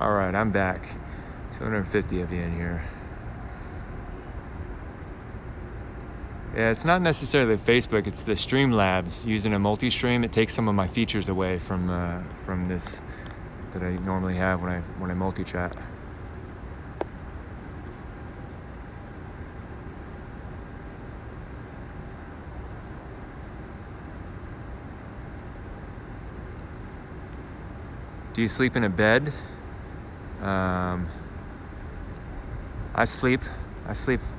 All right, I'm back. 250 of you in here. Yeah, it's not necessarily Facebook. It's the Streamlabs. Using a multi-stream, it takes some of my features away from this that I normally have when I multi-chat. Do you sleep in a bed? I sleep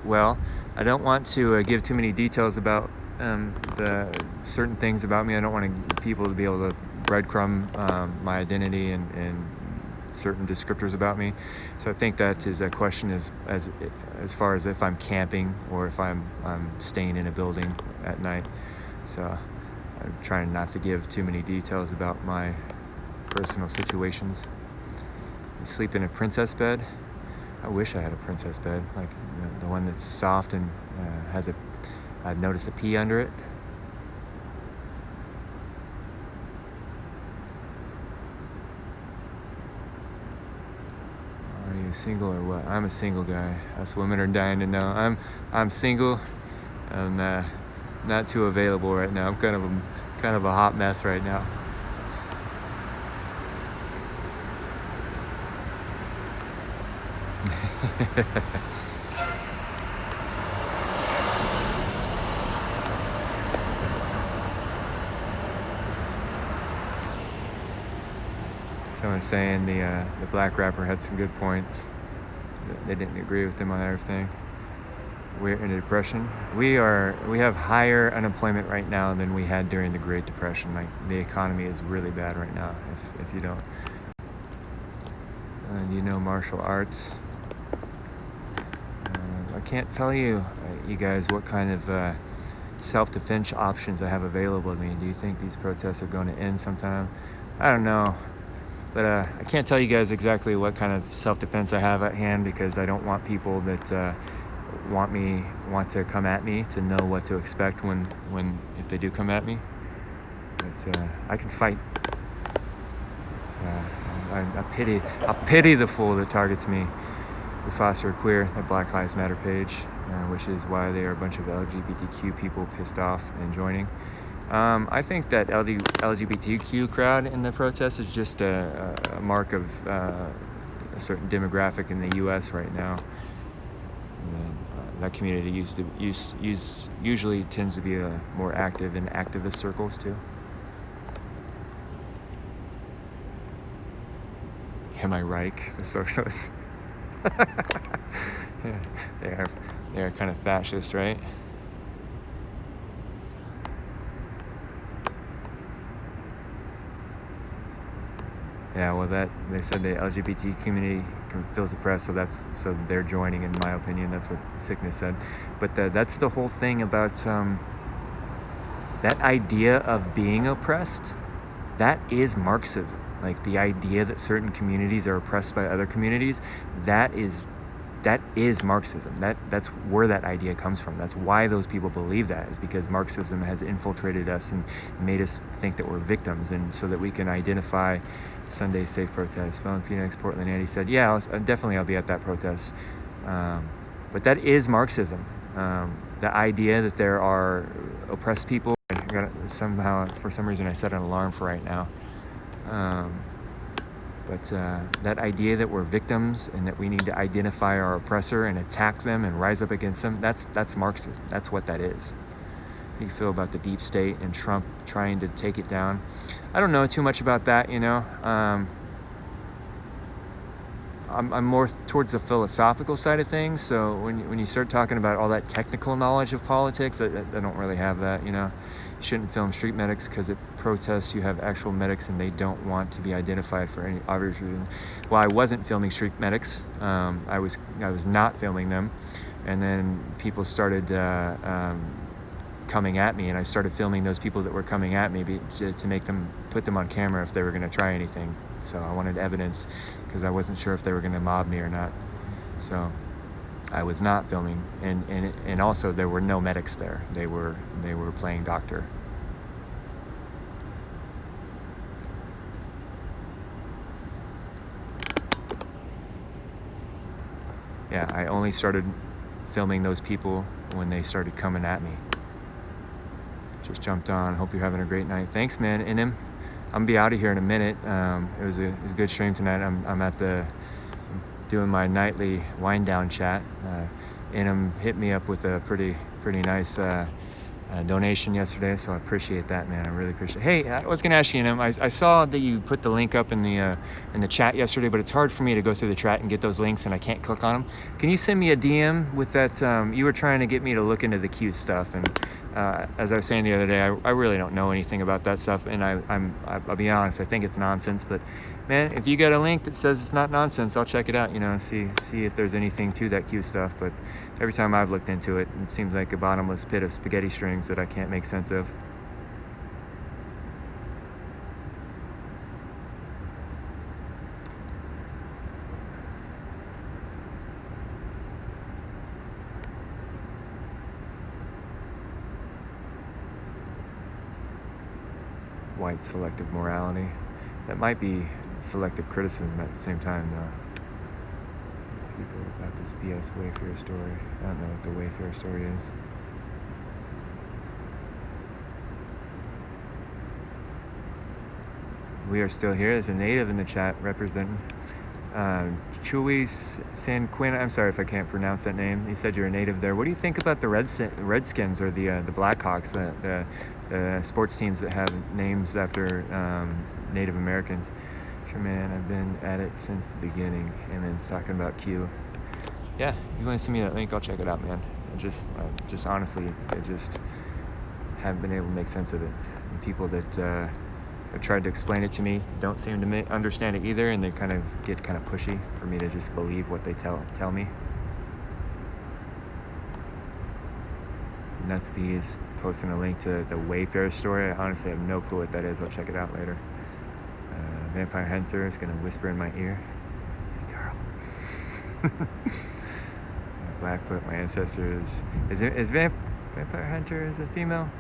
well. I don't want to give too many details about the certain things about me. I don't want people to be able to breadcrumb my identity and certain descriptors about me. So I think that is a question as far as if I'm camping or if I'm staying in a building at night. So I'm trying not to give too many details about my personal situations. You sleep in a princess bed? I wish I had a princess bed, like the one that's soft and I've noticed a pea under it. Are you single or what? I'm a single guy. Us women are dying to know. I'm single. I'm not too available right now. I'm kind of a hot mess right now. Someone's saying the black rapper had some good points. They didn't agree with him on everything. We're in a depression. We have higher unemployment right now than we had during the Great Depression. Like the economy is really bad right now. If you don't, and you know martial arts. I can't tell you, you guys, what kind of self-defense options I have available to me. Do you think these protests are going to end sometime? I don't know. But I can't tell you guys exactly what kind of self-defense I have at hand because I don't want people that want to come at me to know what to expect if they do come at me. But I can fight. I pity the fool that targets me. We foster queer, the Black Lives Matter page, which is why they are a bunch of LGBTQ people pissed off and joining. I think that LGBTQ crowd in the protest is just a mark of a certain demographic in the U.S. right now. And, that community usually tends to be more active in activist circles too. Am I Reich, the socialists? Yeah, they are kind of fascist, right? Yeah, well, they said the LGBT community feels oppressed, so they're joining. In my opinion, that's what Sickness said. But that's the whole thing about that idea of being oppressed. That is Marxism. Like the idea that certain communities are oppressed by other communities. That is Marxism. That's where that idea comes from. That's why those people believe that, is because Marxism has infiltrated us and made us think that we're victims, and so that we can identify. Sunday safe protest. Well, in Phoenix, Portland, Andy said, yeah, I'll be at that protest. But that is Marxism. The idea that there are oppressed people. For some reason, I set an alarm for right now. But that idea that we're victims and that we need to identify our oppressor and attack them and rise up against them, that's Marxism. That's what that is. How do you feel about the deep state and Trump trying to take it down? I don't know too much about that, you know. I'm more towards the philosophical side of things. So when you start talking about all that technical knowledge of politics, I don't really have that, you know. You shouldn't film street medics because at protests you have actual medics and they don't want to be identified for any obvious reason. Well, I wasn't filming street medics. I was not filming them, and then people started coming at me, and I started filming those people that were coming at me to put them on camera if they were going to try anything. So I wanted evidence because I wasn't sure if they were going to mob me or not. So I was not filming, and also there were no medics there. They were playing doctor. yeah, I only started filming those people when they started coming at me. Just jumped on. Hope you're having a great night. Thanks, man. And I'm gonna be out of here in a minute. It was a good stream tonight. I'm doing my nightly wind down chat. Inam hit me up with a pretty nice donation yesterday, so I appreciate that, man. I really appreciate it. Hey, I was gonna ask you, Inam, I saw that you put the link up in the chat yesterday, but it's hard for me to go through the chat and get those links, and I can't click on them. Can you send me a DM with that? You were trying to get me to look into the Q stuff, and as I was saying the other day, I really don't know anything about that stuff, and I'll be honest, I think it's nonsense. But man, if you got a link that says it's not nonsense, I'll check it out. See if there's anything to that Q stuff. But every time I've looked into it, it seems like a bottomless pit of spaghetti strings that I can't make sense of. White selective morality. That might be selective criticism at the same time, though. People about this BS Wayfair story. I don't know what the Wayfair story is. We are still here. There's a native in the chat representing Chewy San Quinn. I'm sorry if I can't pronounce that name. He said you're a native there. What do you think about the Redskins or the Blackhawks, the sports teams that have names after Native Americans? Sure, man, I've been at it since the beginning. And then talking about Q. Yeah, you want to send me that link? I'll check it out, man. Just honestly, I just haven't been able to make sense of it. And people that have tried to explain it to me don't seem to understand it either, and they get kind of pushy for me to just believe what they tell me. Nuts D's posting a link to the Wayfair story. I honestly have no clue what that is. I'll check it out later. Vampire Hunter is gonna whisper in my ear, "Hey, girl." Blackfoot, my ancestors. Is Vampire Hunter is a female?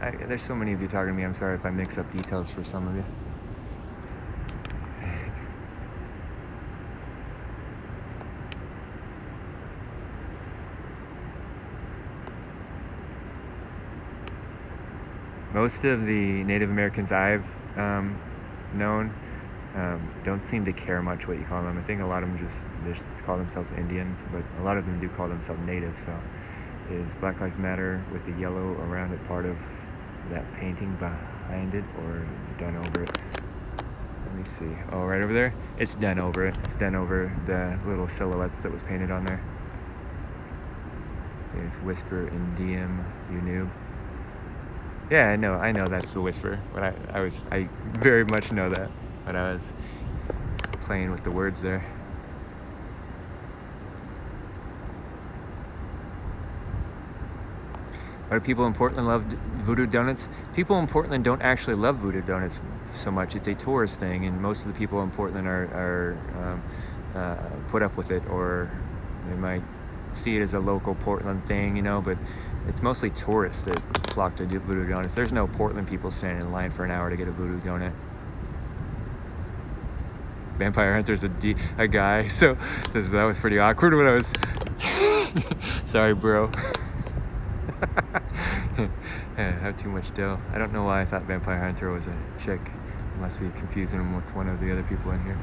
There's so many of you talking to me. I'm sorry if I mix up details for some of you. Most of the Native Americans I've known don't seem to care much what you call them. I think a lot of them just call themselves Indians, but a lot of them do call themselves Native. So is Black Lives Matter with the yellow around it part of that painting behind it, or done over it? Let me see. Oh, right over there? It's done over it. It's done over the little silhouettes that was painted on there. It's Whisper in DM, you noob. Yeah, I know that's the Whisper, but I very much know that, but I was playing with the words there. Why do people in Portland love Voodoo Donuts? People in Portland don't actually love Voodoo Donuts so much. It's a tourist thing, and most of the people in Portland are put up with it, or they might see it as a local Portland thing, but it's mostly tourists that flock to Voodoo Donuts. There's no Portland people standing in line for an hour to get a Voodoo Donut. Vampire Hunter's a guy, so that was pretty awkward when I was... Sorry, bro. I have too much dough. I don't know why I thought Vampire Hunter was a chick. I must be confusing him with one of the other people in here.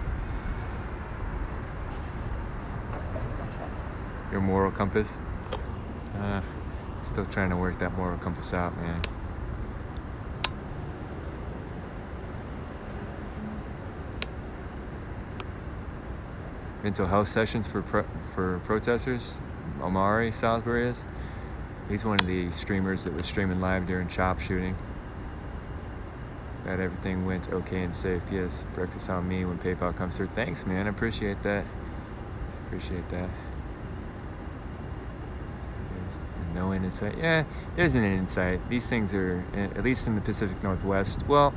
Your moral compass? Still trying to work that moral compass out, man. Mental health sessions for protesters. Omari Salisbury is. He's one of the streamers that was streaming live during CHOP shooting. Glad everything went okay and safe. P.S. Breakfast on me when PayPal comes through. Thanks, man. I appreciate that. No end in sight. Yeah, there's an end in sight. These things are, at least in the Pacific Northwest, well,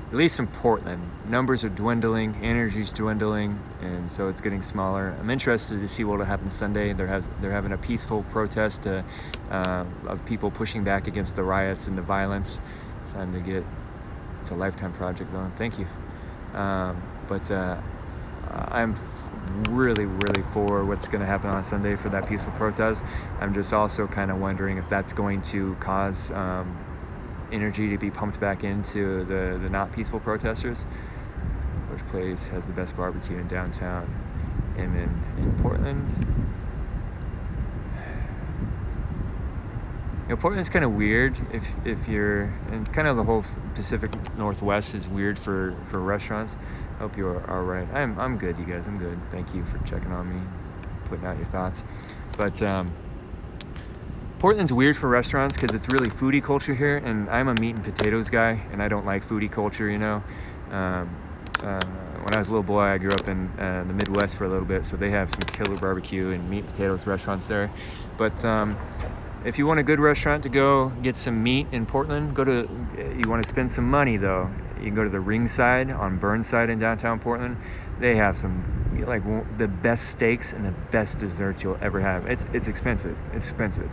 at least in Portland, numbers are dwindling, energy's dwindling, and so it's getting smaller. I'm interested to see what will happen Sunday. They're having a peaceful protest of people pushing back against the riots and the violence. It's time to it's a lifetime project, though. Thank you. But I'm really, really for what's going to happen on Sunday for that peaceful protest. I'm just also kind of wondering if that's going to cause energy to be pumped back into the not peaceful protesters. Which place has the best barbecue in downtown? In Portland? Portland's kind of weird if you're, and kind of the whole Pacific Northwest is weird for restaurants. Hope you're all right. I'm good, you guys. I'm good. Thank you for checking on me, putting out your thoughts. But Portland's weird for restaurants because it's really foodie culture here, and I'm a meat and potatoes guy, and I don't like foodie culture, when I was a little boy, I grew up in the Midwest for a little bit, so they have some killer barbecue and meat and potatoes restaurants there. But if you want a good restaurant to go get some meat in Portland, you want to spend some money though, you can go to the Ringside on Burnside in downtown Portland. They have some, like, the best steaks and the best desserts you'll ever have. It's expensive. It's expensive.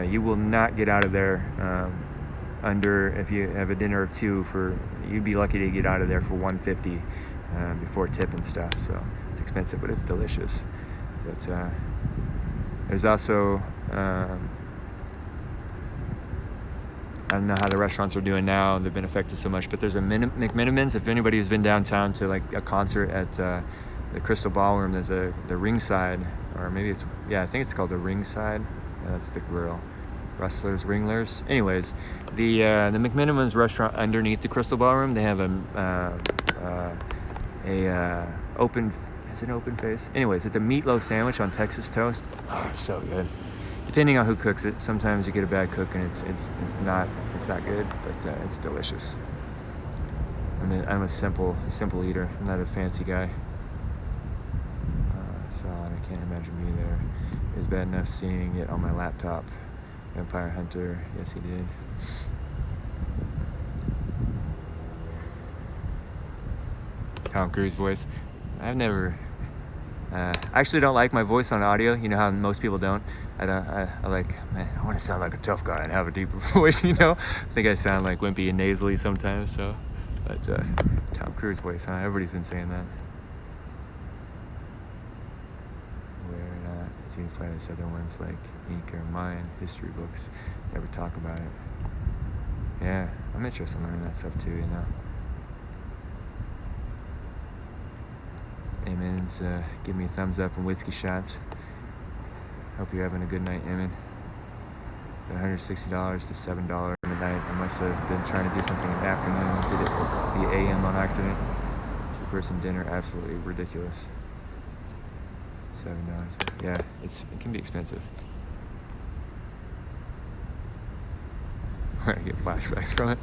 You will not get out of there under, if you have a dinner or two, you'd be lucky to get out of there for $150 before tip and stuff. So it's expensive, but it's delicious. But there's also I don't know how the restaurants are doing now. They've been affected so much, but there's a McMenamins. If anybody has been downtown to like a concert at the Crystal Ballroom, there's the Ringside, or maybe I think it's called the Ringside. Yeah, that's the grill. Rustlers, Ringlers. Anyways, the McMenamins restaurant underneath the Crystal Ballroom, they have open. Is it an open face? Anyways, it's a meatloaf sandwich on Texas toast. Oh, it's so good. Depending on who cooks it, sometimes you get a bad cook and it's not good, but it's delicious. I'm a simple eater. I'm not a fancy guy. Solid. I can't imagine being there. It was bad enough seeing it on my laptop. Vampire Hunter. Yes, he did. Tom Cruise voice. I've never. I actually don't like my voice on audio. You know how most people don't. I like, man, I want to sound like a tough guy and have a deeper voice, I think I sound like wimpy and nasally sometimes, so. But Tom Cruise voice, huh? Everybody's been saying that. Where it's even find this other ones like Ink or Mine, history books, never talk about it. Yeah, I'm interested in learning that stuff too, Amen's give me a thumbs up and whiskey shots. Hope you're having a good night, Amen. $160 to $7 in the night. I must have been trying to do something in the afternoon. Did it the AM on accident. 2-person dinner, absolutely ridiculous. $7. Yeah, it can be expensive. I get flashbacks from it.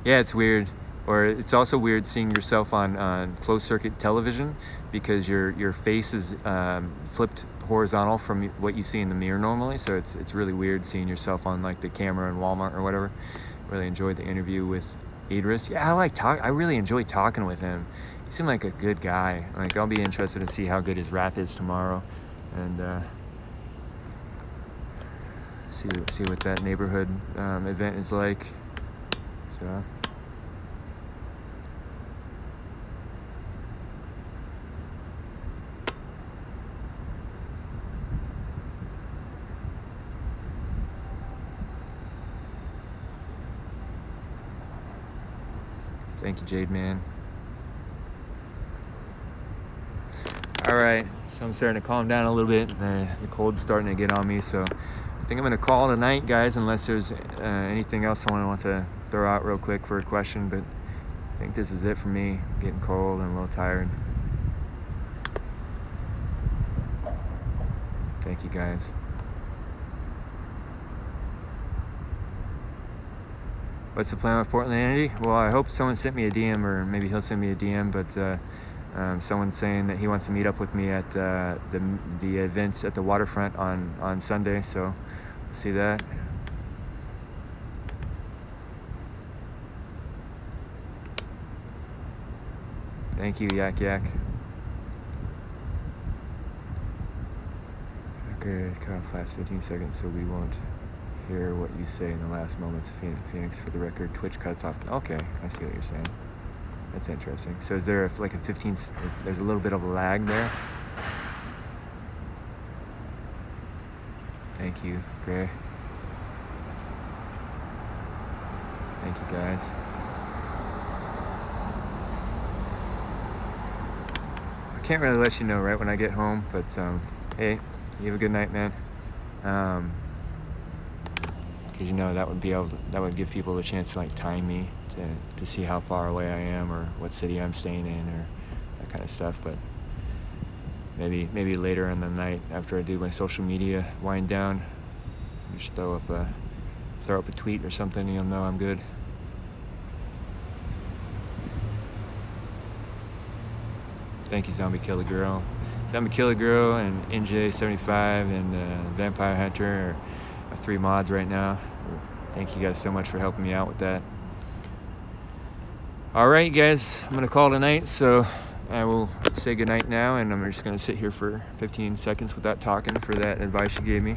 Yeah, it's weird. Or it's also weird seeing yourself on closed circuit television because your face is flipped horizontal from what you see in the mirror normally. So it's really weird seeing yourself on like the camera in Walmart or whatever. Really enjoyed the interview with Idris. Yeah, I really enjoyed talking with him. He seemed like a good guy. Like, I'll be interested to see how good his rap is tomorrow, and see what that neighborhood event is like. So. Thank you, Jade Man. All right, so I'm starting to calm down a little bit. The cold's starting to get on me, so I think I'm going to call it a night, guys, unless there's anything else someone wants to throw out real quick for a question, but I think this is it for me. Getting cold and a little tired. Thank you, guys. What's the plan with Portland Entity? Well, I hope someone sent me a DM, or maybe he'll send me a DM, but someone's saying that he wants to meet up with me at the events at the waterfront on Sunday, so we'll see that. Thank you, Yak Yak. Okay, cut off last 15 seconds so we won't hear what you say in the last moments of Phoenix. For the record, Twitch cuts off. Okay, I see what you're saying. That's interesting. So is there like a 15, there's a little bit of a lag there? Thank you, Gray. Thank you, guys. I can't really let you know right when I get home, but hey, you have a good night, man. Because that would give people a chance to like time me to see how far away I am or what city I'm staying in or that kind of stuff. But maybe later in the night after I do my social media wind down, just throw up a tweet or something. You'll know I'm good. Thank you, Zombie Killer Girl. Zombie Killer Girl and NJ75 and Vampire Hunter are 3 mods right now. Thank you guys so much for helping me out with that. All right, guys, I'm gonna call tonight, so I will say goodnight now, and I'm just gonna sit here for 15 seconds without talking for that advice you gave me.